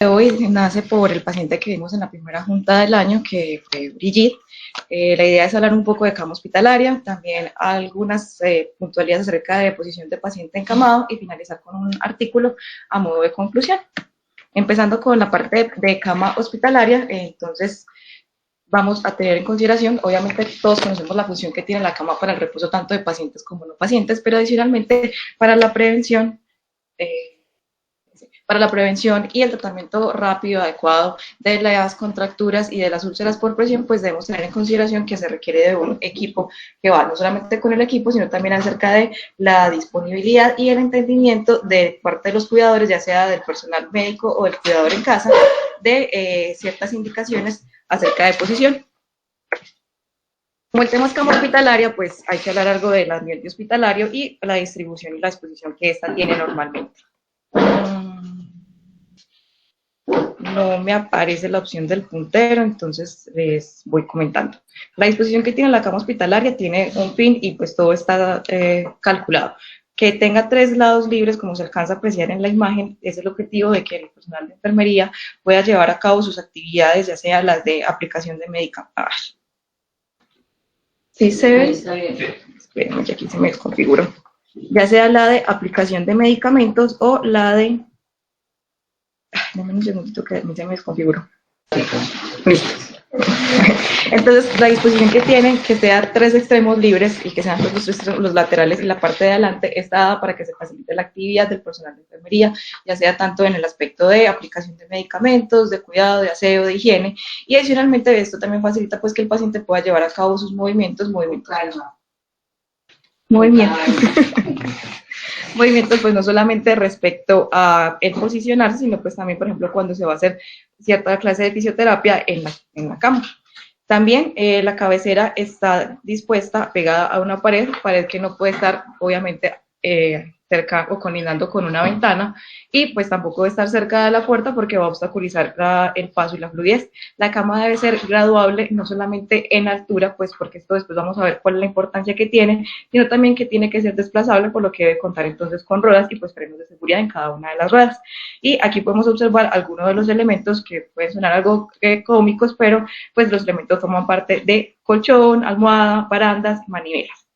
De hoy nace por el paciente que vimos en la primera junta del año, que fue Brigitte. La idea es hablar un poco de cama hospitalaria, también algunas puntualidades acerca de posición de paciente encamado y finalizar con un artículo a modo de conclusión. Empezando con la parte de cama hospitalaria, entonces vamos a tener en consideración, obviamente todos conocemos la función que tiene la cama para el reposo tanto de pacientes como no pacientes, pero adicionalmente para la prevención eh, y el tratamiento rápido, adecuado de las contracturas y de las úlceras por presión, pues debemos tener en consideración que se requiere de un equipo que va no solamente con el equipo, sino también acerca de la disponibilidad y el entendimiento de parte de los cuidadores, ya sea del personal médico o del cuidador en casa, de ciertas indicaciones acerca de posición. Como el tema es cama hospitalaria, pues hay que hablar algo del ambiente hospitalario y la distribución y la exposición que ésta tiene normalmente. No me aparece la opción del puntero, entonces les voy comentando. La disposición que tiene la cama hospitalaria tiene un pin y pues todo está calculado. Que tenga 3 lados libres, como se alcanza a apreciar en la imagen, es el objetivo de que el personal de enfermería pueda llevar a cabo sus actividades, ya sea las de aplicación de medicamentos. ¿Sí se ve? Espérenme, que aquí se me desconfiguró. Ya sea la de aplicación de medicamentos o la de... Dame un segundito que a mí se me desconfiguró. Listo. Entonces, la disposición que tienen, que sea 3 extremos libres y que sean los laterales y la parte de adelante, está dada para que se facilite la actividad del personal de enfermería, ya sea tanto en el aspecto de aplicación de medicamentos, de cuidado, de aseo, de higiene, y adicionalmente esto también facilita pues que el paciente pueda llevar a cabo sus movimientos movimientos pues no solamente respecto a el posicionarse, sino pues también, por ejemplo, cuando se va a hacer cierta clase de fisioterapia en la cama. También la cabecera está dispuesta, pegada a una pared que no puede estar, obviamente, cerca o colindando con una ventana, y pues tampoco debe estar cerca de la puerta porque va a obstaculizar el paso y la fluidez. La cama debe ser graduable, no solamente en altura, pues porque esto después vamos a ver cuál es la importancia que tiene, sino también que tiene que ser desplazable, por lo que debe contar entonces con ruedas y pues frenos de seguridad en cada una de las ruedas. Y aquí podemos observar algunos de los elementos que pueden sonar algo cómicos, pero pues los elementos forman parte de colchón, almohada, barandas, manivelas.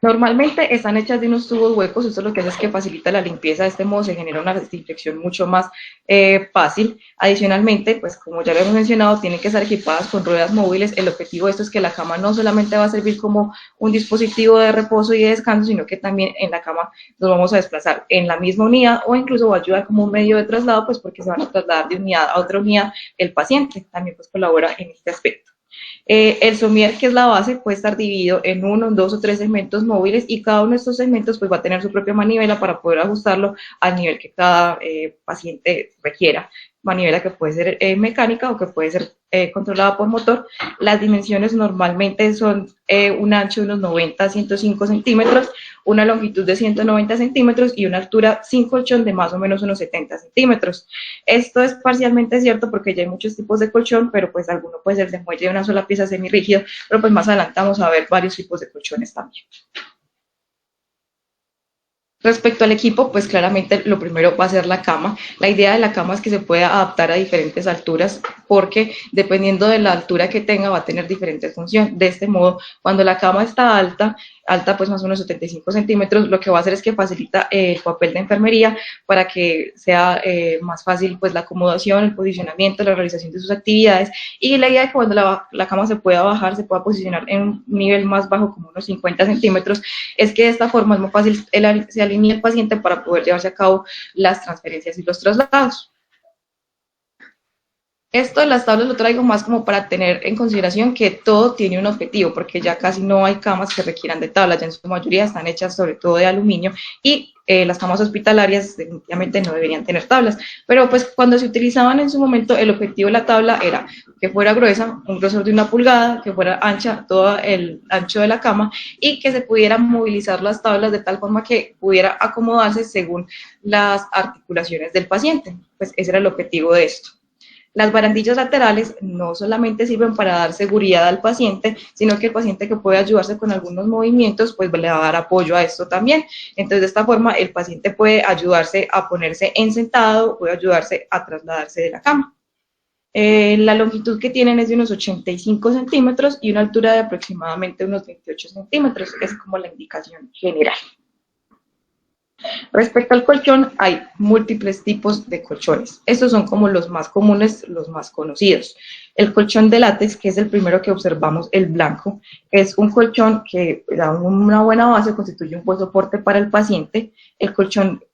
Normalmente están hechas de unos tubos huecos, esto lo que hace es que facilita la limpieza, de este modo se genera una desinfección mucho más fácil. Adicionalmente, pues como ya lo hemos mencionado, tienen que estar equipadas con ruedas móviles. El objetivo de esto es que la cama no solamente va a servir como un dispositivo de reposo y de descanso, sino que también en la cama nos vamos a desplazar en la misma unidad o incluso va a ayudar como un medio de traslado, pues porque se van a trasladar de unidad a otra unidad el paciente, también pues colabora en este aspecto. El somier, que es la base, puede estar dividido en 1, 2 o 3 segmentos móviles y cada uno de estos segmentos pues, va a tener su propia manivela para poder ajustarlo al nivel que cada paciente requiera. Manivela que puede ser mecánica o que puede ser controlada por motor. Las dimensiones normalmente son un ancho de unos 90 a 105 centímetros, una longitud de 190 centímetros y una altura sin colchón de más o menos unos 70 centímetros. Esto es parcialmente cierto porque ya hay muchos tipos de colchón, pero pues alguno puede ser de muelle de una sola pieza semirrígido, pero pues más adelante vamos a ver varios tipos de colchones también. Respecto al equipo, pues claramente lo primero va a ser la cama. La idea de la cama es que se pueda adaptar a diferentes alturas porque dependiendo de la altura que tenga va a tener diferentes funciones. De este modo, cuando la cama está alta pues más o menos 75 centímetros, lo que va a hacer es que facilita el papel de enfermería para que sea más fácil pues la acomodación, el posicionamiento, la realización de sus actividades, y la idea es que cuando la cama se pueda bajar, se pueda posicionar en un nivel más bajo como unos 50 centímetros, es que de esta forma es más fácil se alinea el paciente para poder llevarse a cabo las transferencias y los traslados. Esto de las tablas lo traigo más como para tener en consideración que todo tiene un objetivo, porque ya casi no hay camas que requieran de tablas, ya en su mayoría están hechas sobre todo de aluminio y las camas hospitalarias definitivamente no deberían tener tablas, pero pues cuando se utilizaban en su momento el objetivo de la tabla era que fuera gruesa, un grosor de 1 pulgada, que fuera ancha, todo el ancho de la cama y que se pudieran movilizar las tablas de tal forma que pudiera acomodarse según las articulaciones del paciente, pues ese era el objetivo de esto. Las barandillas laterales no solamente sirven para dar seguridad al paciente, sino que el paciente que puede ayudarse con algunos movimientos, pues le va a dar apoyo a esto también. Entonces, de esta forma, el paciente puede ayudarse a ponerse en sentado, puede ayudarse a trasladarse de la cama. La longitud que tienen es de unos 85 centímetros y una altura de aproximadamente unos 28 centímetros, es como la indicación general. Respecto al colchón, hay múltiples tipos de colchones. Estos son como los más comunes, los más conocidos. El colchón de látex, que es el primero que observamos, el blanco, es un colchón que da una buena base, constituye un buen soporte para el paciente. El colchón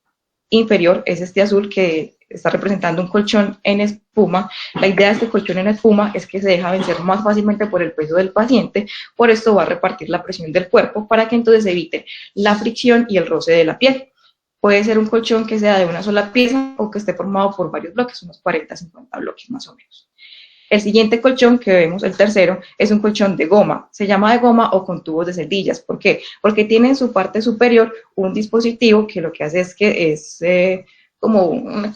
inferior es este azul, que está representando un colchón en espuma. La idea de este colchón en espuma es que se deja vencer más fácilmente por el peso del paciente, por esto va a repartir la presión del cuerpo para que entonces evite la fricción y el roce de la piel. Puede ser un colchón que sea de una sola pieza o que esté formado por varios bloques, unos 40, 50 bloques más o menos. El siguiente colchón que vemos, el tercero, es un colchón de goma. Se llama de goma o con tubos de cerillas. ¿Por qué? Porque tiene en su parte superior un dispositivo que lo que hace es que es como una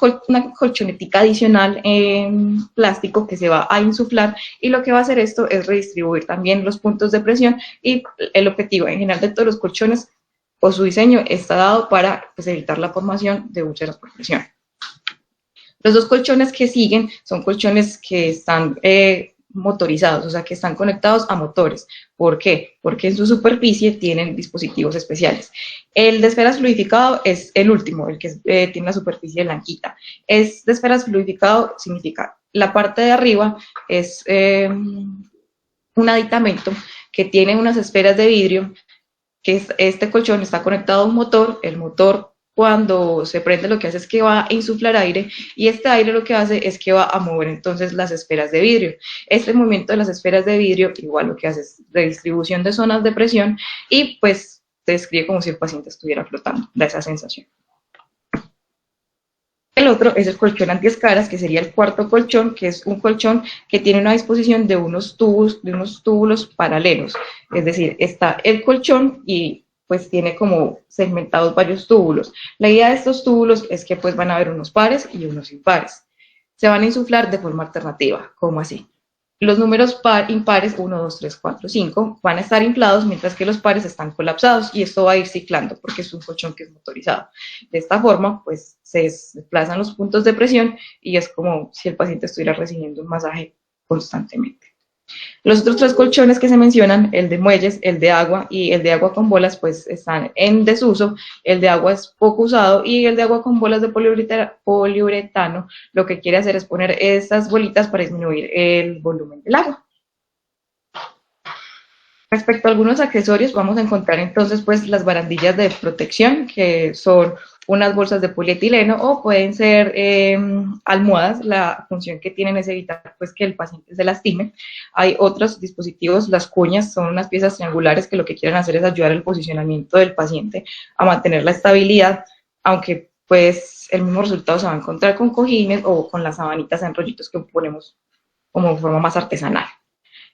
colchonetica adicional en plástico que se va a insuflar, y lo que va a hacer esto es redistribuir también los puntos de presión, y el objetivo en general de todos los colchones o su diseño está dado para, pues, evitar la formación de úlceras por presión. Los dos colchones que siguen son colchones que están motorizados, o sea, que están conectados a motores. ¿Por qué? Porque en su superficie tienen dispositivos especiales. El de esferas fluidificado es el último, el que tiene la superficie blanquita. Es de esferas fluidificado significa la parte de arriba es un aditamento que tiene unas esferas de vidrio, que este colchón está conectado a un motor. El motor, cuando se prende, lo que hace es que va a insuflar aire, y este aire lo que hace es que va a mover entonces las esferas de vidrio. Este movimiento de las esferas de vidrio igual lo que hace es redistribución de zonas de presión, y pues se describe como si el paciente estuviera flotando, da esa sensación. El otro es el colchón antiescaras, que sería el cuarto colchón, que es un colchón que tiene una disposición de unos túbulos paralelos. Es decir, está el colchón y pues tiene como segmentados varios túbulos. La idea de estos túbulos es que pues van a haber unos pares y unos impares. Se van a insuflar de forma alternativa, como así. Los números impares, 1, 2, 3, 4, 5, van a estar inflados, mientras que los pares están colapsados, y esto va a ir ciclando porque es un colchón que es motorizado. De esta forma, pues se desplazan los puntos de presión y es como si el paciente estuviera recibiendo un masaje constantemente. Los otros tres colchones que se mencionan, el de muelles, el de agua y el de agua con bolas, pues están en desuso. El de agua es poco usado, y el de agua con bolas de poliuretano lo que quiere hacer es poner estas bolitas para disminuir el volumen del agua. Respecto a algunos accesorios, vamos a encontrar entonces pues las barandillas de protección, que son unas bolsas de polietileno, o pueden ser almohadas. La función que tienen es evitar pues que el paciente se lastime. Hay otros dispositivos, las cuñas, son unas piezas triangulares que lo que quieren hacer es ayudar al posicionamiento del paciente, a mantener la estabilidad, aunque pues el mismo resultado se va a encontrar con cojines o con las sabanitas en rollitos que ponemos como de forma más artesanal.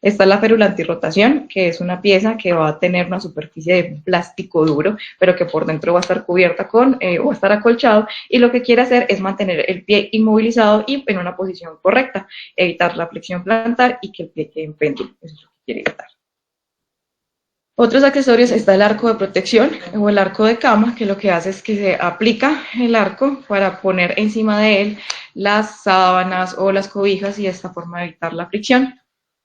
Está la férula antirrotación, que es una pieza que va a tener una superficie de plástico duro, pero que por dentro va a estar cubierta con, o va a estar acolchado, y lo que quiere hacer es mantener el pie inmovilizado y en una posición correcta, evitar la flexión plantar y que el pie quede en péndulo. Eso es lo que quiere evitar. Otros accesorios, está el arco de protección o el arco de cama, que lo que hace es que se aplica el arco para poner encima de él las sábanas o las cobijas, y de esta forma evitar la fricción.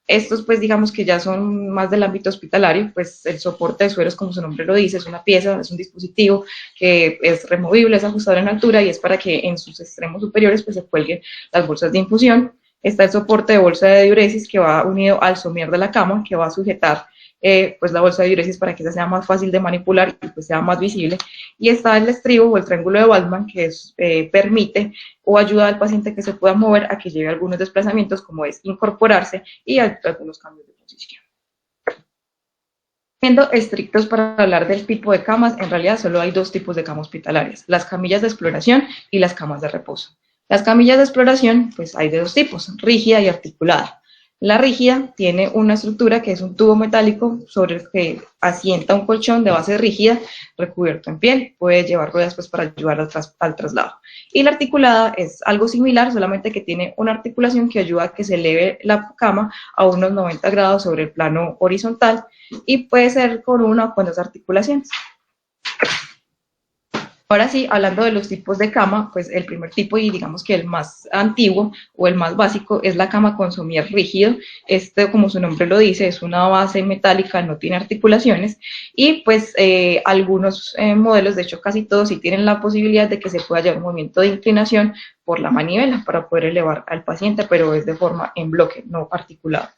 Estos pues digamos que ya son más del ámbito hospitalario. Pues el soporte de sueros, como su nombre lo dice, es una pieza, es un dispositivo que es removible, es ajustable en altura, y es para que en sus extremos superiores pues se cuelguen las bolsas de infusión. Está el soporte de bolsa de diuresis, que va unido al somier de la cama, que va a sujetar pues la bolsa de diuresis para que esa sea más fácil de manipular y pues sea más visible. Y está el estribo o el triángulo de Waldman, que permite o ayuda al paciente que se pueda mover a que lleve algunos desplazamientos, como es incorporarse y algunos cambios de posición. Siendo estrictos para hablar del tipo de camas, en realidad solo hay dos tipos de camas hospitalarias: las camillas de exploración y las camas de reposo. Las camillas de exploración, pues hay de dos tipos, rígida y articulada. La rígida tiene una estructura que es un tubo metálico sobre el que asienta un colchón de base rígida recubierto en piel. Puede llevar ruedas pues, para ayudar al traslado. Y la articulada es algo similar, solamente que tiene una articulación que ayuda a que se eleve la cama a unos 90 grados sobre el plano horizontal y puede ser con una o con dos articulaciones. Ahora sí, hablando de los tipos de cama, pues el primer tipo y digamos que el más antiguo o el más básico es la cama con somier rígido. Este, como su nombre lo dice, es una base metálica, no tiene articulaciones y pues algunos modelos, de hecho casi todos, sí tienen la posibilidad de que se pueda llevar un movimiento de inclinación por la manivela para poder elevar al paciente, pero es de forma en bloque, no articulado.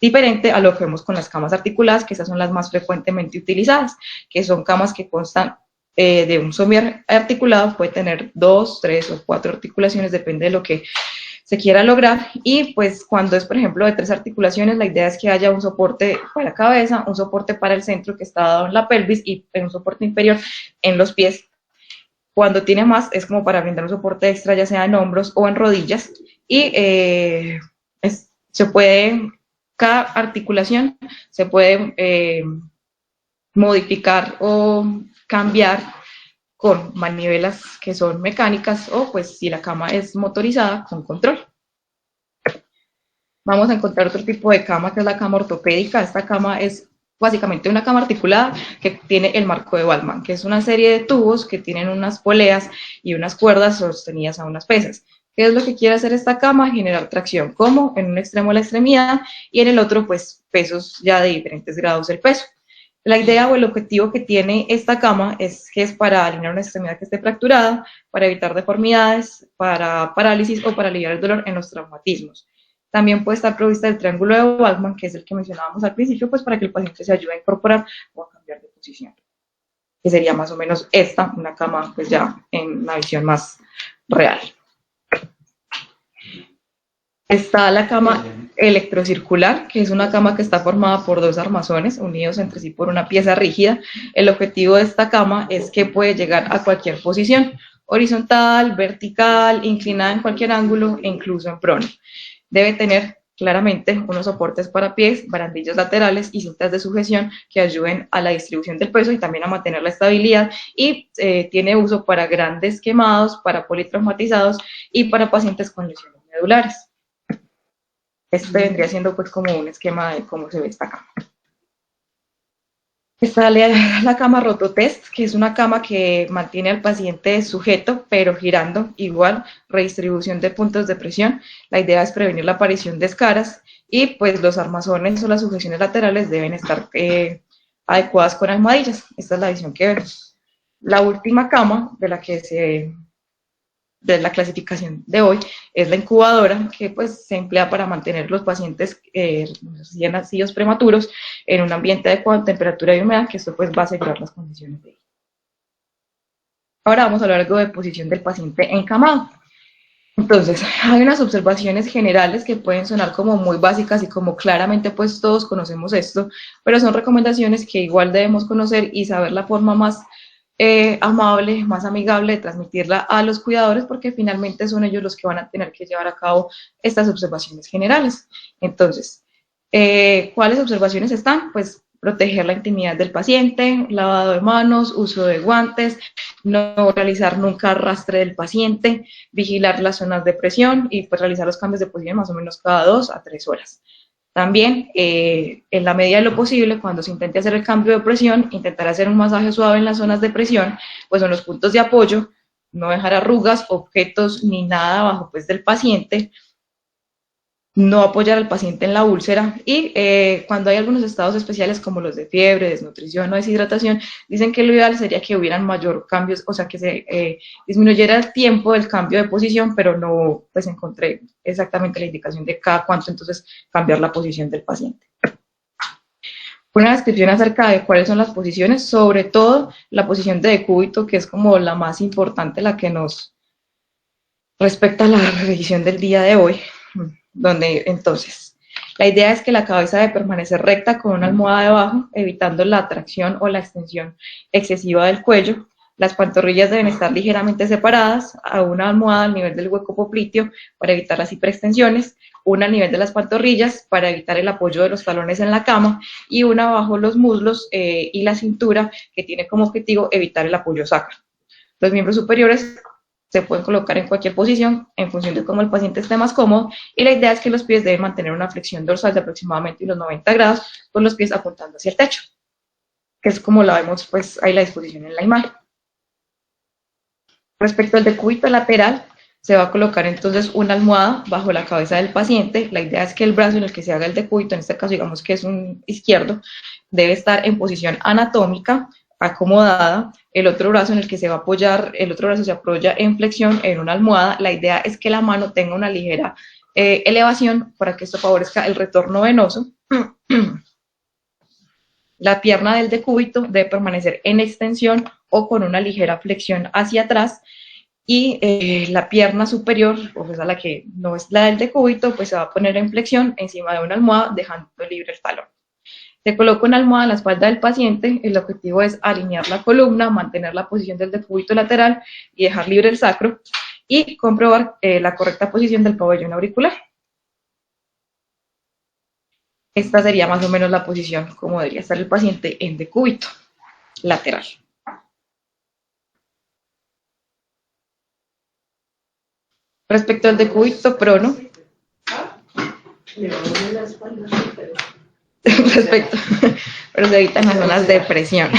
Diferente a lo que vemos con las camas articuladas, que esas son las más frecuentemente utilizadas, que son camas que constan de un somier articulado, puede tener 2, 3 o 4 articulaciones, depende de lo que se quiera lograr, y pues cuando es por ejemplo de 3 articulaciones, la idea es que haya un soporte para la cabeza, un soporte para el centro que está dado en la pelvis y un soporte inferior en los pies. Cuando tiene más es como para brindar un soporte extra, ya sea en hombros o en rodillas, y se puede, cada articulación se puede modificar o cambiar con manivelas que son mecánicas o pues si la cama es motorizada con control. Vamos a encontrar otro tipo de cama que es la cama ortopédica. Esta cama es básicamente una cama articulada que tiene el marco de Ballmann, que es una serie de tubos que tienen unas poleas y unas cuerdas sostenidas a unas pesas. ¿Qué es lo que quiere hacer esta cama? Generar tracción, como en un extremo la extremidad y en el otro pues pesos ya de diferentes grados del peso. La idea o el objetivo que tiene esta cama es que es para alinear una extremidad que esté fracturada, para evitar deformidades, para parálisis o para aliviar el dolor en los traumatismos. También puede estar provista del triángulo de Ballmann, que es el que mencionábamos al principio, pues para que el paciente se ayude a incorporar o a cambiar de posición. Que sería más o menos esta, una cama pues ya en una visión más real. Está la cama electrocircular, que es una cama que está formada por 2 armazones unidos entre sí por una pieza rígida. El objetivo de esta cama es que puede llegar a cualquier posición, horizontal, vertical, inclinada en cualquier ángulo e incluso en prono. Debe tener claramente unos soportes para pies, barandillas laterales y cintas de sujeción que ayuden a la distribución del peso y también a mantener la estabilidad, y tiene uso para grandes quemados, para politraumatizados y para pacientes con lesiones medulares. Este vendría siendo pues como un esquema de cómo se ve esta cama. Está la cama rototest, que es una cama que mantiene al paciente sujeto, pero girando igual, redistribución de puntos de presión. La idea es prevenir la aparición de escaras y pues los armazones o las sujeciones laterales deben estar adecuadas con almohadillas. Esta es la visión que vemos. La última cama de la clasificación de hoy es la incubadora, que pues se emplea para mantener los pacientes recién nacidos prematuros en un ambiente adecuado, temperatura y humedad, que esto pues va a asegurar las condiciones de vida. Ahora vamos a hablar algo de posición del paciente encamado. Entonces, hay unas observaciones generales que pueden sonar como muy básicas y como claramente pues todos conocemos esto, pero son recomendaciones que igual debemos conocer y saber la forma más amable, más amigable de transmitirla a los cuidadores, porque finalmente son ellos los que van a tener que llevar a cabo estas observaciones generales. Entonces, ¿cuáles observaciones están? Pues proteger la intimidad del paciente, lavado de manos, uso de guantes, no realizar nunca arrastre del paciente, vigilar las zonas de presión y pues realizar los cambios de posición más o menos cada 2 a 3 horas. También, en la medida de lo posible, cuando se intente hacer el cambio de presión, intentar hacer un masaje suave en las zonas de presión, pues en los puntos de apoyo, no dejar arrugas, objetos ni nada abajo pues del paciente, no apoyar al paciente en la úlcera y cuando hay algunos estados especiales como los de fiebre, desnutrición o deshidratación, dicen que lo ideal sería que hubieran mayor cambios, o sea que se disminuyera el tiempo del cambio de posición, pero no pues encontré exactamente la indicación de cada cuánto entonces cambiar la posición del paciente. Una descripción acerca de cuáles son las posiciones, sobre todo la posición de decúbito, que es como la más importante, la que nos respecta a la revisión del día de hoy, donde entonces la idea es que la cabeza debe permanecer recta con una almohada debajo, evitando la tracción o la extensión excesiva del cuello. Las pantorrillas deben estar ligeramente separadas, a una almohada al nivel del hueco popliteo para evitar las hiperextensiones, una al nivel de las pantorrillas para evitar el apoyo de los talones en la cama y una bajo los muslos y la cintura que tiene como objetivo evitar el apoyo sacro. Los miembros superiores se pueden colocar en cualquier posición en función de cómo el paciente esté más cómodo y la idea es que los pies deben mantener una flexión dorsal de aproximadamente los 90 grados con los pies apuntando hacia el techo, que es como la vemos pues ahí la disposición en la imagen. Respecto al decúbito lateral, se va a colocar entonces una almohada bajo la cabeza del paciente. La idea es que el brazo en el que se haga el decúbito, en este caso digamos que es un izquierdo, debe estar en posición anatómica, acomodada. El otro brazo en el que se va a apoyar, el otro brazo se apoya en flexión en una almohada. La idea es que la mano tenga una ligera elevación para que esto favorezca el retorno venoso. La pierna del decúbito debe permanecer en extensión o con una ligera flexión hacia atrás y la pierna superior, o sea, la que no es la del decúbito, pues se va a poner en flexión encima de una almohada dejando libre el talón. Se coloca una almohada en la espalda del paciente, el objetivo es alinear la columna, mantener la posición del decúbito lateral y dejar libre el sacro y comprobar la correcta posición del pabellón auricular. Esta sería más o menos la posición como debería estar el paciente en decúbito lateral. Respecto al decúbito prono, pero se evitan las zonas de presión.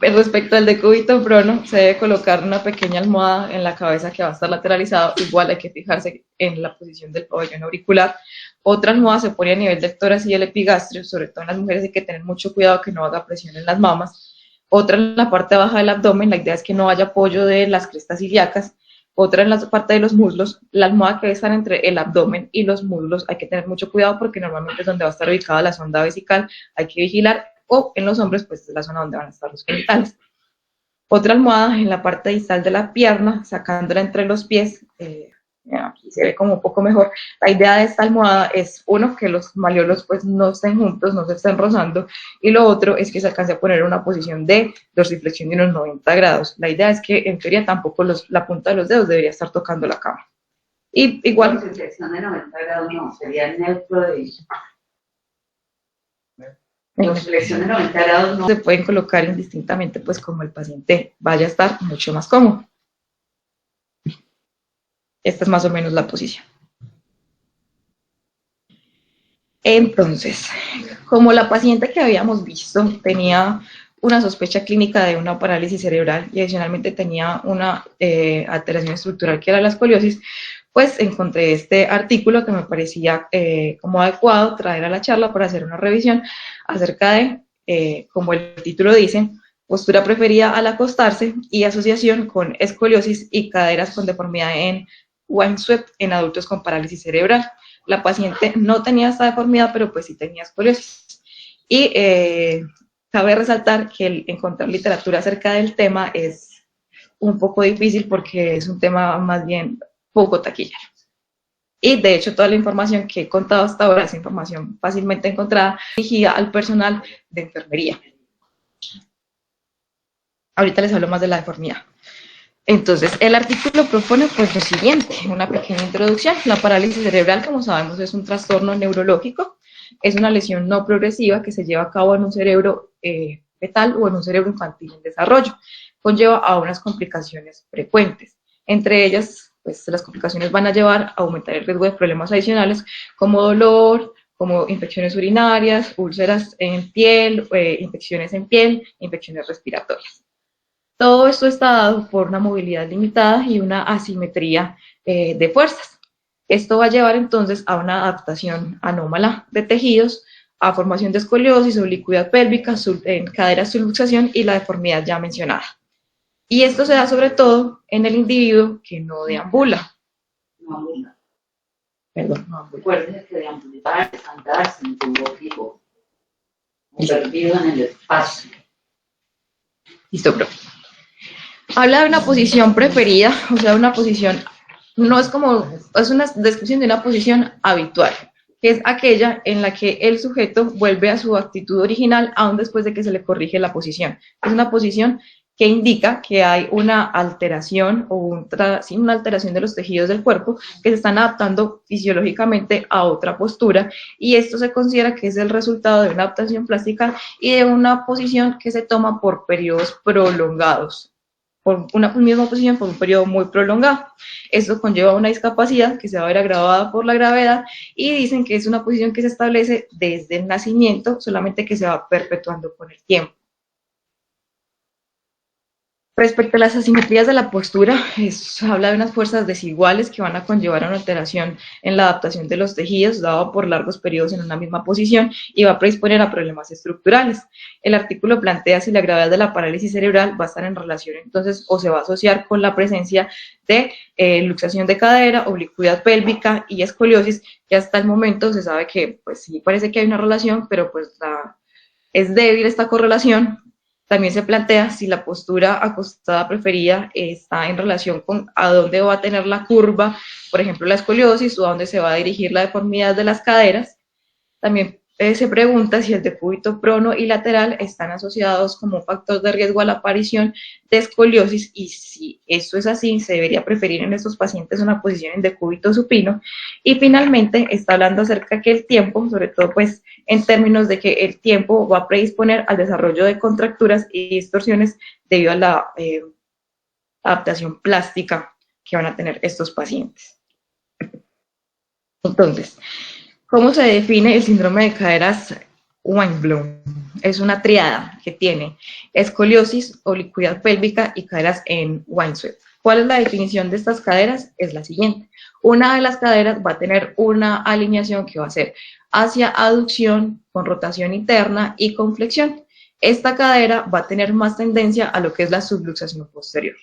Respecto al decúbito prono, se debe colocar una pequeña almohada en la cabeza que va a estar lateralizado. Igual hay que fijarse en la posición del pabellón auricular. Otra almohada se pone a nivel del tórax y el epigastrio, sobre todo en las mujeres hay que tener mucho cuidado que no haga presión en las mamas. Otra en la parte baja del abdomen, la idea es que no haya apoyo de las crestas ilíacas. Otra en la parte de los muslos, la almohada que debe estar entre el abdomen y los muslos, hay que tener mucho cuidado porque normalmente es donde va a estar ubicada la sonda vesical, hay que vigilar, o en los hombres pues es la zona donde van a estar los genitales. Otra almohada en la parte distal de la pierna, sacándola entre los pies, aquí se ve como un poco mejor. La idea de esta almohada es, uno, que los malleolos pues no estén juntos, no se estén rozando, y lo otro es que se alcance a poner una posición de dorsiflexión de unos 90 grados. La idea es que en teoría tampoco la punta de los dedos debería estar tocando la cama. Y igual... Dorsiflexión de 90 grados no, sería el neutro de... Dorsiflexión de 90 grados no se pueden colocar indistintamente pues como el paciente vaya a estar mucho más cómodo. Esta es más o menos la posición. Entonces, como la paciente que habíamos visto tenía una sospecha clínica de una parálisis cerebral y adicionalmente tenía una alteración estructural que era la escoliosis, pues encontré este artículo que me parecía como adecuado traer a la charla para hacer una revisión acerca de, como el título dice, postura preferida al acostarse y asociación con escoliosis y caderas con deformidad en Wine-Swept en adultos con parálisis cerebral. La paciente no tenía esta deformidad, pero pues sí tenía escoliosis. Y cabe resaltar que el encontrar literatura acerca del tema es un poco difícil porque es un tema más bien poco taquillero. Y de hecho toda la información que he contado hasta ahora es información fácilmente encontrada dirigida al personal de enfermería. Ahorita les hablo más de la deformidad. Entonces, el artículo propone pues lo siguiente, una pequeña introducción. La parálisis cerebral, como sabemos, es un trastorno neurológico, es una lesión no progresiva que se lleva a cabo en un cerebro fetal o en un cerebro infantil en desarrollo. Conlleva a unas complicaciones frecuentes. Entre ellas, pues las complicaciones van a llevar a aumentar el riesgo de problemas adicionales como dolor, como infecciones urinarias, úlceras en piel, infecciones en piel, infecciones respiratorias. Todo esto está dado por una movilidad limitada y una asimetría de fuerzas. Esto va a llevar entonces a una adaptación anómala de tejidos, a formación de escoliosis, oblicuidad pélvica, en cadera subluxación y la deformidad ya mencionada. Y esto se da sobre todo en el individuo que no deambula. No ambula. Perdón, no ambula. Recuerden que deambular es andar sin rumbo fijo, perdido en el espacio. Listo, profe. Habla de una posición preferida, o sea, una posición, no es como, es una descripción de una posición habitual, que es aquella en la que el sujeto vuelve a su actitud original aún después de que se le corrige la posición. Es una posición que indica que hay una alteración o una alteración de los tejidos del cuerpo que se están adaptando fisiológicamente a otra postura, y esto se considera que es el resultado de una adaptación plástica y de una posición que se toma por periodos prolongados, por una misma posición por un periodo muy prolongado. Esto conlleva una discapacidad que se va a ver agravada por la gravedad, y dicen que es una posición que se establece desde el nacimiento, solamente que se va perpetuando con el tiempo. Respecto a las asimetrías de la postura, habla de unas fuerzas desiguales que van a conllevar a una alteración en la adaptación de los tejidos, dado por largos periodos en una misma posición, y va a predisponer a problemas estructurales. El artículo plantea si la gravedad de la parálisis cerebral va a estar en relación entonces, o se va a asociar con la presencia de luxación de cadera, oblicuidad pélvica y escoliosis, que hasta el momento se sabe que pues sí parece que hay una relación, pero pues es débil esta correlación. También se plantea si la postura acostada preferida está en relación con a dónde va a tener la curva, por ejemplo, la escoliosis, o a dónde se va a dirigir la deformidad de las caderas. También se pregunta si el decúbito prono y lateral están asociados como un factor de riesgo a la aparición de escoliosis, y si esto es así, se debería preferir en estos pacientes una posición en decúbito supino. Y finalmente está hablando acerca que el tiempo, sobre todo pues en términos de que el tiempo va a predisponer al desarrollo de contracturas y distorsiones debido a la adaptación plástica que van a tener estos pacientes. Entonces, ¿cómo se define el síndrome de caderas Weinblum? Es una triada que tiene escoliosis, oblicuidad pélvica y caderas en Weinstein. ¿Cuál es la definición de estas caderas? Es la siguiente. Una de las caderas va a tener una alineación que va a ser hacia aducción, con rotación interna y con flexión. Esta cadera va a tener más tendencia a lo que es la subluxación posterior.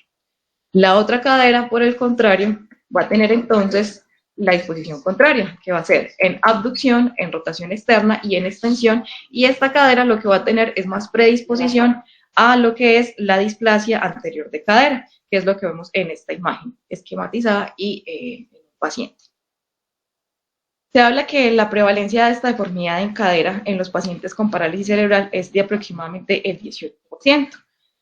La otra cadera, por el contrario, va a tener entonces la disposición contraria, que va a ser en abducción, en rotación externa y en extensión, y esta cadera lo que va a tener es más predisposición a lo que es la displasia anterior de cadera, que es lo que vemos en esta imagen esquematizada y en un paciente. Se habla que la prevalencia de esta deformidad en cadera en los pacientes con parálisis cerebral es de aproximadamente el 18%.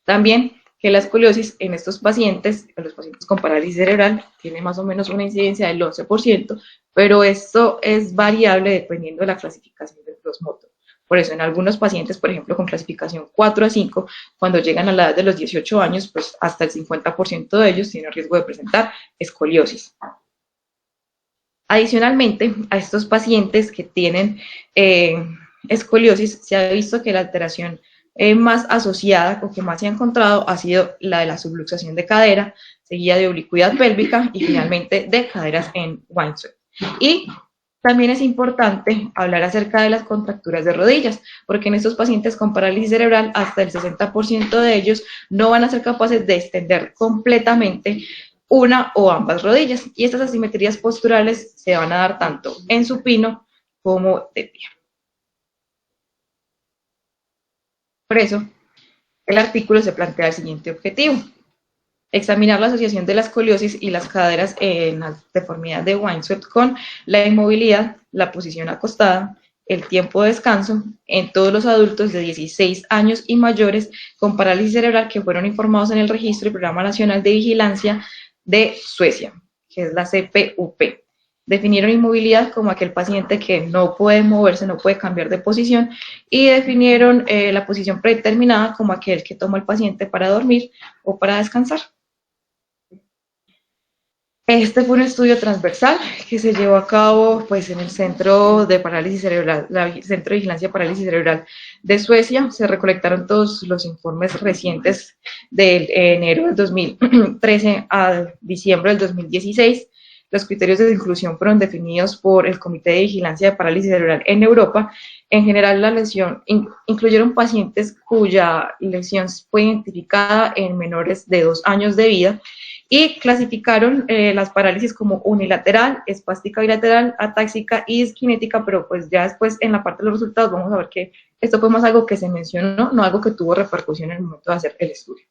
También que la escoliosis en estos pacientes, en los pacientes con parálisis cerebral, tiene más o menos una incidencia del 11%, pero esto es variable dependiendo de la clasificación del Gross-Motor. Por eso, en algunos pacientes, por ejemplo, con clasificación 4 a 5, cuando llegan a la edad de los 18 años, pues hasta el 50% de ellos tienen riesgo de presentar escoliosis. Adicionalmente, a estos pacientes que tienen escoliosis, se ha visto que la alteración más asociada o que más se ha encontrado ha sido la de la subluxación de cadera, seguida de oblicuidad pélvica y finalmente de caderas en Weinstein. Y también es importante hablar acerca de las contracturas de rodillas, porque en estos pacientes con parálisis cerebral hasta el 60% de ellos no van a ser capaces de extender completamente una o ambas rodillas, y estas asimetrías posturales se van a dar tanto en supino como de pie. Por eso, el artículo se plantea el siguiente objetivo: examinar la asociación de la escoliosis y las caderas en la deformidad de Weinstein con la inmovilidad, la posición acostada, el tiempo de descanso en todos los adultos de 16 años y mayores con parálisis cerebral que fueron informados en el registro del Programa Nacional de Vigilancia de Suecia, que es la CPUP. Definieron inmovilidad como aquel paciente que no puede moverse, no puede cambiar de posición, y definieron la posición predeterminada como aquel que toma el paciente para dormir o para descansar. Este fue un estudio transversal que se llevó a cabo pues, en el Centro de Parálisis Cerebral, el Centro de Vigilancia de Parálisis Cerebral de Suecia. Se recolectaron todos los informes recientes de enero del 2013 a diciembre del 2016. Los criterios de inclusión fueron definidos por el Comité de Vigilancia de Parálisis Cerebral en Europa. En general, la lesión incluyeron pacientes cuya lesión fue identificada en menores de 2 años de vida, y clasificaron las parálisis como unilateral, espástica bilateral, atáxica y disquinética, pero pues ya después en la parte de los resultados vamos a ver que esto fue más algo que se mencionó, no algo que tuvo repercusión en el momento de hacer el estudio.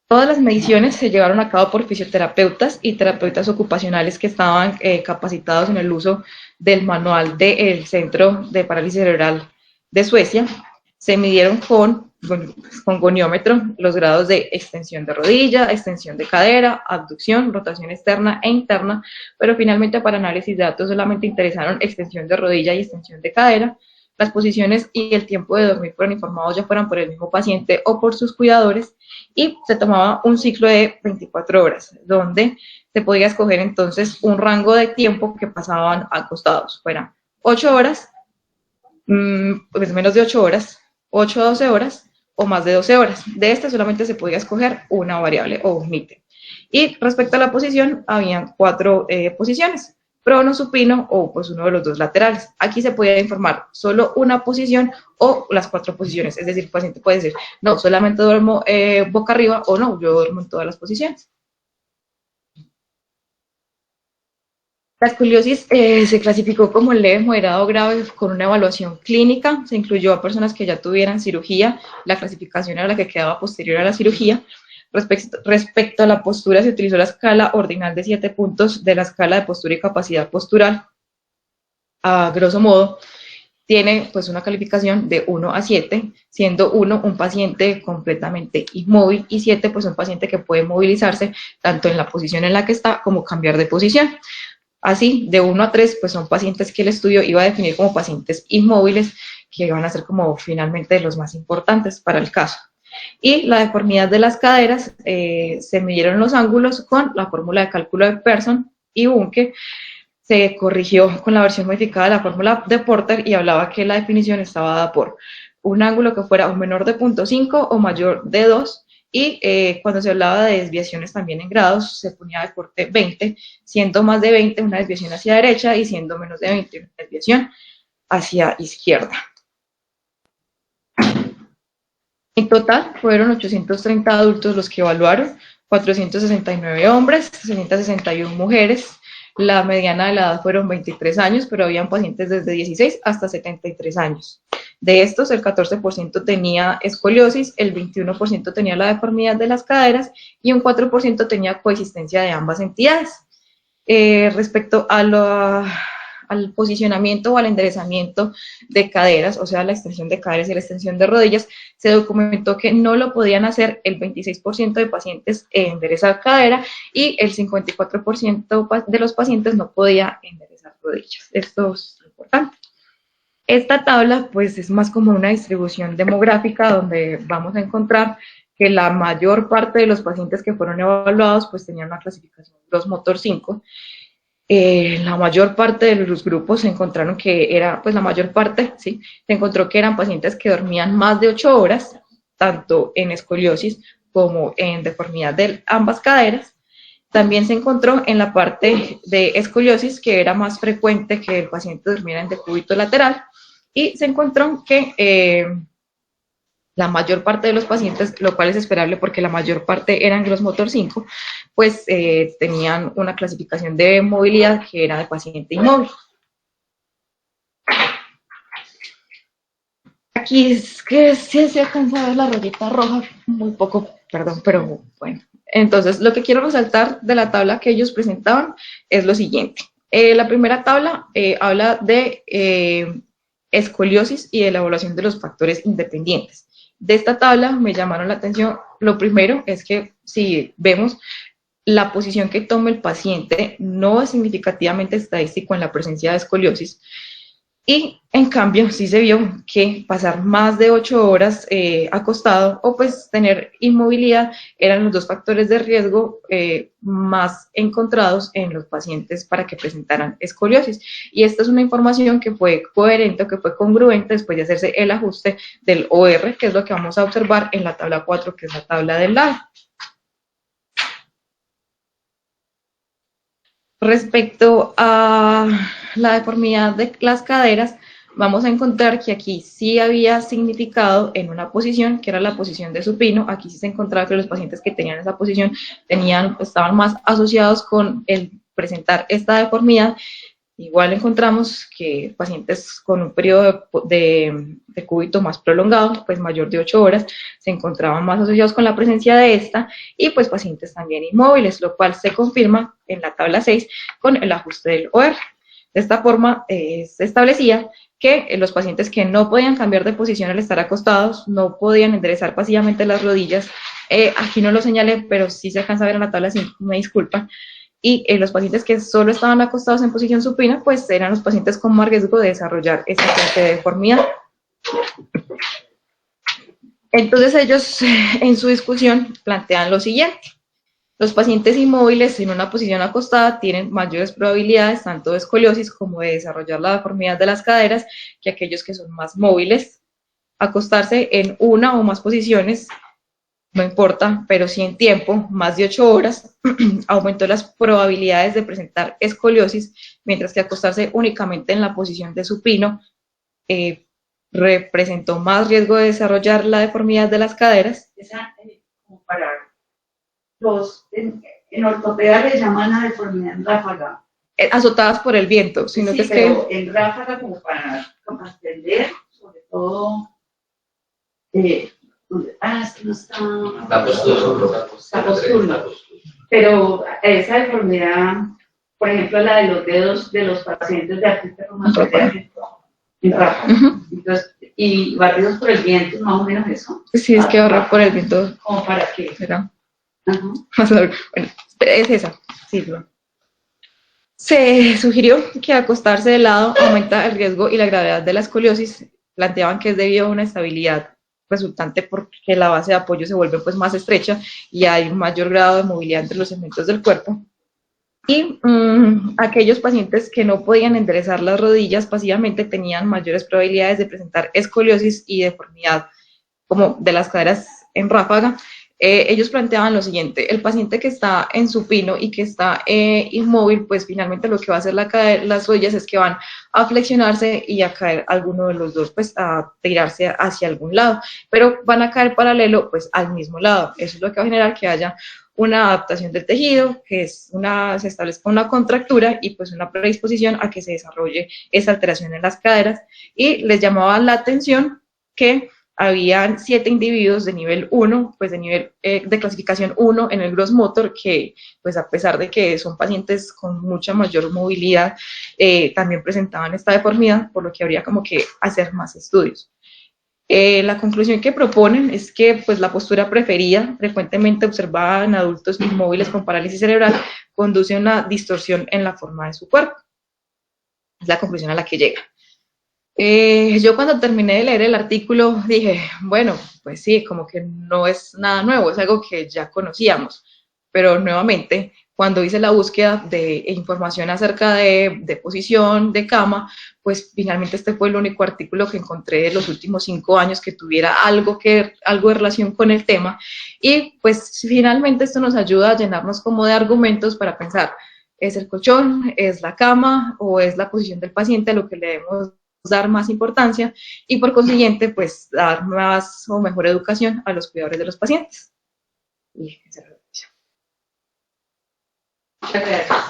Todas las mediciones se llevaron a cabo por fisioterapeutas y terapeutas ocupacionales que estaban capacitados en el uso del manual del Centro de Parálisis Cerebral de Suecia. Se midieron con goniómetro los grados de extensión de rodilla, extensión de cadera, abducción, rotación externa e interna, pero finalmente para análisis de datos solamente interesaron extensión de rodilla y extensión de cadera. Las posiciones y el tiempo de dormir fueron informados ya fueran por el mismo paciente o por sus cuidadores, y se tomaba un ciclo de 24 horas, donde se podía escoger entonces un rango de tiempo que pasaban acostados, fueran 8 horas, pues menos de 8 horas, 8 a 12 horas o más de 12 horas. De este solamente se podía escoger una variable o un ítem. Y respecto a la posición, habían 4 posiciones: prono, supino o pues uno de los 2 laterales. Aquí se podía informar solo una posición o las 4 posiciones, es decir, el paciente puede decir, no, solamente duermo boca arriba, o no, yo duermo en todas las posiciones. La escoliosis se clasificó como leve, moderado o grave con una evaluación clínica. Se incluyó a personas que ya tuvieran cirugía. La clasificación era la que quedaba posterior a la cirugía. Respecto a la postura, se utilizó la escala ordinal de 7 puntos de la escala de postura y capacidad postural. A grosso modo, tiene pues una calificación de 1 a 7, siendo 1 un paciente completamente inmóvil y 7 pues un paciente que puede movilizarse tanto en la posición en la que está como cambiar de posición. Así, de 1 a 3, pues son pacientes que el estudio iba a definir como pacientes inmóviles, que van a ser como finalmente los más importantes para el caso. Y la deformidad de las caderas, se midieron los ángulos con la fórmula de cálculo de Pearson y Bunke. Se corrigió con la versión modificada de la fórmula de Porter y hablaba que la definición estaba dada por un ángulo que fuera o menor de 0.5 o mayor de 2, y cuando se hablaba de desviaciones también en grados, se ponía de corte 20, siendo más de 20 una desviación hacia derecha y siendo menos de 20 una desviación hacia izquierda. En total fueron 830 adultos los que evaluaron, 469 hombres, 661 mujeres. La mediana de la edad fueron 23 años, pero habían pacientes desde 16 hasta 73 años. De estos, el 14% tenía escoliosis, el 21% tenía la deformidad de las caderas y un 4% tenía coexistencia de ambas entidades. Respecto a al posicionamiento o al enderezamiento de caderas, o sea, la extensión de caderas y la extensión de rodillas, se documentó que no lo podían hacer el 26% de pacientes enderezar cadera y el 54% de los pacientes no podía enderezar rodillas. Esto es importante. Esta tabla pues es más como una distribución demográfica donde vamos a encontrar que la mayor parte de los pacientes que fueron evaluados pues tenían una clasificación Gross Motor 5. La mayor parte de los grupos se encontraron que era, pues la mayor parte, sí, se encontró que eran pacientes que dormían más de 8 horas, tanto en escoliosis como en deformidad de ambas caderas. También se encontró en la parte de escoliosis que era más frecuente que el paciente durmiera en decúbito lateral, y se encontró que la mayor parte de los pacientes, lo cual es esperable porque la mayor parte eran Gross Motor 5, pues tenían una clasificación de movilidad que era de paciente inmóvil. Aquí es que sí se alcanza a ver la rayita roja, muy poco, perdón, pero bueno. Entonces, lo que quiero resaltar de la tabla que ellos presentaban es lo siguiente. La primera tabla habla de escoliosis y de la evaluación de los factores independientes. De esta tabla me llamaron la atención, lo primero es que si vemos la posición que toma el paciente no es significativamente estadístico en la presencia de escoliosis, y en cambio sí se vio que pasar más de 8 horas acostado o pues tener inmovilidad eran los 2 factores de riesgo más encontrados en los pacientes para que presentaran escoliosis. Y esta es una información que fue coherente o que fue congruente después de hacerse el ajuste del OR, que es lo que vamos a observar en la tabla 4, que es la tabla del lado. Respecto a la deformidad de las caderas, vamos a encontrar que aquí sí había significado en una posición, que era la posición de supino. Aquí sí se encontraba que los pacientes que tenían esa posición estaban más asociados con el presentar esta deformidad. Igual encontramos que pacientes con un periodo de cúbito más prolongado, pues mayor de 8 horas, se encontraban más asociados con la presencia de esta, y pues pacientes también inmóviles, lo cual se confirma en la tabla 6 con el ajuste del OR. De esta forma, se establecía que los pacientes que no podían cambiar de posición al estar acostados, no podían enderezar pasivamente las rodillas, aquí no lo señalé, pero sí se alcanza a ver en la tabla, sí, me disculpan, y los pacientes que solo estaban acostados en posición supina, pues eran los pacientes con más riesgo de desarrollar esta clase de deformidad. Entonces ellos en su discusión plantean lo siguiente: los pacientes inmóviles en una posición acostada tienen mayores probabilidades tanto de escoliosis como de desarrollar la deformidad de las caderas que aquellos que son más móviles. Acostarse en una o más posiciones, no importa, pero sí en tiempo, más de 8 horas, aumentó las probabilidades de presentar escoliosis, mientras que acostarse únicamente en la posición de supino representó más riesgo de desarrollar la deformidad de las caderas. Esa, como para en ortopedia le llaman la deformidad en ráfaga. Azotadas por el viento, sino sí, que es pero que en ráfaga como para entender, sobre todo, es que no está... La postura. La postura. Pero esa deformidad, por ejemplo, la de los dedos de los pacientes de artritis reumatoidea en ráfaga. Entonces, y barridos por el viento, más o menos eso. Sí, es que barrer por el viento. ¿Como para qué? ¿Será? Bueno, es esa, sí. Se sugirió que acostarse de lado aumenta el riesgo y la gravedad de la escoliosis. Planteaban que es debido a una estabilidad resultante porque la base de apoyo se vuelve pues más estrecha y hay un mayor grado de movilidad entre los segmentos del cuerpo. Y aquellos pacientes que no podían enderezar las rodillas pasivamente tenían mayores probabilidades de presentar escoliosis y deformidad como de las caderas en ráfaga. Ellos planteaban lo siguiente: el paciente que está en supino y que está inmóvil, pues finalmente lo que va a hacer las rodillas es que van a flexionarse y a caer alguno de los dos, pues a tirarse hacia algún lado, pero van a caer paralelo pues al mismo lado. Eso es lo que va a generar que haya una adaptación del tejido, que se establezca una contractura y pues una predisposición a que se desarrolle esa alteración en las caderas. Y les llamaba la atención que habían 7 individuos de nivel 1, pues de nivel de clasificación 1 en el gross motor, que pues a pesar de que son pacientes con mucha mayor movilidad, también presentaban esta deformidad, por lo que habría como que hacer más estudios. La conclusión que proponen es que pues, la postura preferida, frecuentemente observada en adultos inmóviles con parálisis cerebral, conduce a una distorsión en la forma de su cuerpo. Es la conclusión a la que llega. Yo cuando terminé de leer el artículo dije, bueno, pues sí, como que no es nada nuevo, es algo que ya conocíamos, pero nuevamente, cuando hice la búsqueda de información acerca de posición, de cama, pues finalmente este fue el único artículo que encontré de los últimos 5 años que tuviera algo de relación con el tema, y pues finalmente esto nos ayuda a llenarnos como de argumentos para pensar, ¿es el colchón, es la cama o es la posición del paciente a lo que le debemos dar más importancia y por consiguiente pues dar más o mejor educación a los cuidadores de los pacientes? Y Muchas gracias.